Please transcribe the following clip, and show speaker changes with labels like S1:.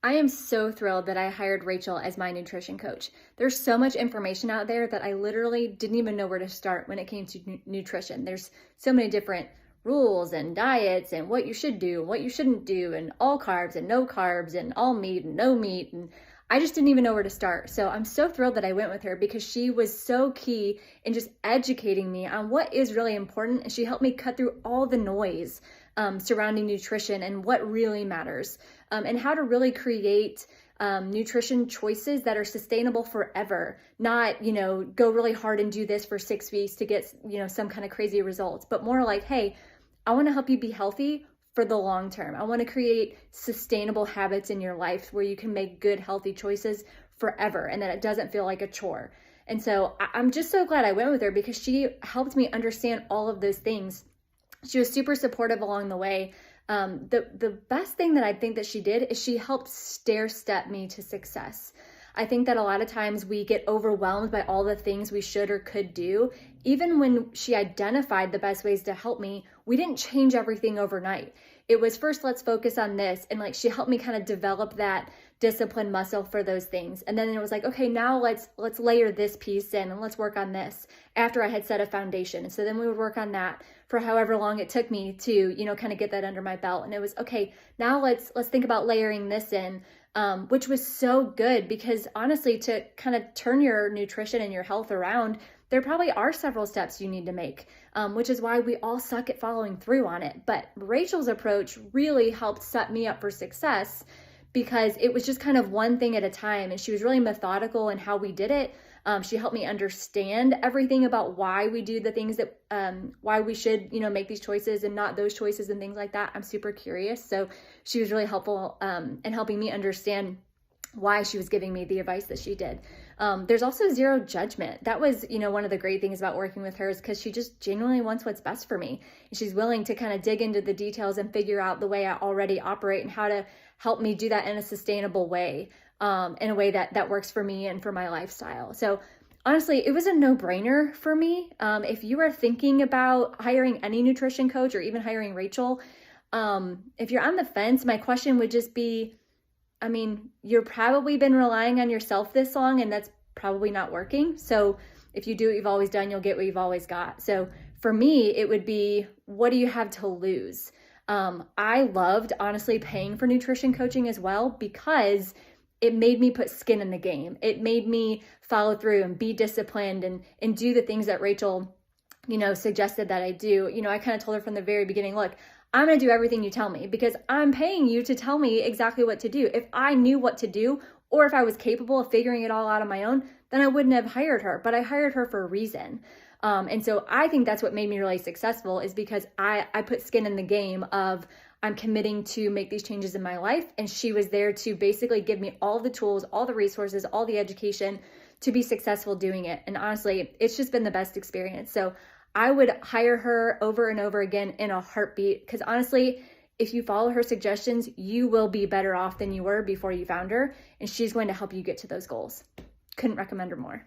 S1: I am so thrilled that I hired Rachel as my nutrition coach. There's so much information out there that I literally didn't even know where to start when it came to nutrition. There's so many different rules and diets and what you should do, what you shouldn't do, and all carbs and no carbs and all meat and no meat. And I just didn't even know where to start. So I'm so thrilled that I went with her because she was so key in just educating me on what is really important. And she helped me cut through all the noise surrounding nutrition and what really matters, and how to really create nutrition choices that are sustainable forever. Not, go really hard and do this for 6 weeks to get, some kind of crazy results, but more like, hey, I want to help you be healthy for the long term. I want to create sustainable habits in your life where you can make good, healthy choices forever and that it doesn't feel like a chore. And so I'm just so glad I went with her because she helped me understand all of those things. She was super supportive along the way. The best thing that I think that she did is she helped stair step me to success. I think that a lot of times we get overwhelmed by all the things we should or could do. Even when she identified the best ways to help me, we didn't change everything overnight. It was first, let's focus on this. And she helped me kind of develop that discipline muscle for those things. And then it was like, okay, now let's layer this piece in and let's work on this after I had set a foundation. And so then we would work on that for however long it took me to, kind of get that under my belt. And it was, okay, now let's think about layering this in, which was so good because honestly, to kind of turn your nutrition and your health around, there probably are several steps you need to make, which is why we all suck at following through on it. But Rachel's approach really helped set me up for success because it was just kind of one thing at a time. And she was really methodical in how we did it. She helped me understand everything about why we do the things that, why we should, make these choices and not those choices and things like that. I'm super curious. So she was really helpful in helping me understand why she was giving me the advice that she did. There's also zero judgment. That was, one of the great things about working with her is because she just genuinely wants what's best for me. And she's willing to kind of dig into the details and figure out the way I already operate and how to help me do that in a sustainable way, in a way that works for me and for my lifestyle. So honestly, it was a no-brainer for me. If you are thinking about hiring any nutrition coach or even hiring Rachel, if you're on the fence, my question would just be, you've probably been relying on yourself this long and that's probably not working. So if you do what you've always done, you'll get what you've always got. So for me, it would be, what do you have to lose? I loved honestly paying for nutrition coaching as well because it made me put skin in the game. It made me follow through and be disciplined and do the things that Rachel, suggested that I do. I kind of told her from the very beginning, look, I'm going to do everything you tell me because I'm paying you to tell me exactly what to do. If I knew what to do, or if I was capable of figuring it all out on my own, then I wouldn't have hired her, but I hired her for a reason. And so I think that's what made me really successful is because I put skin in the game of I'm committing to make these changes in my life. And she was there to basically give me all the tools, all the resources, all the education to be successful doing it. And honestly, it's just been the best experience. So I would hire her over and over again in a heartbeat because honestly, if you follow her suggestions, you will be better off than you were before you found her. And she's going to help you get to those goals. Couldn't recommend her more.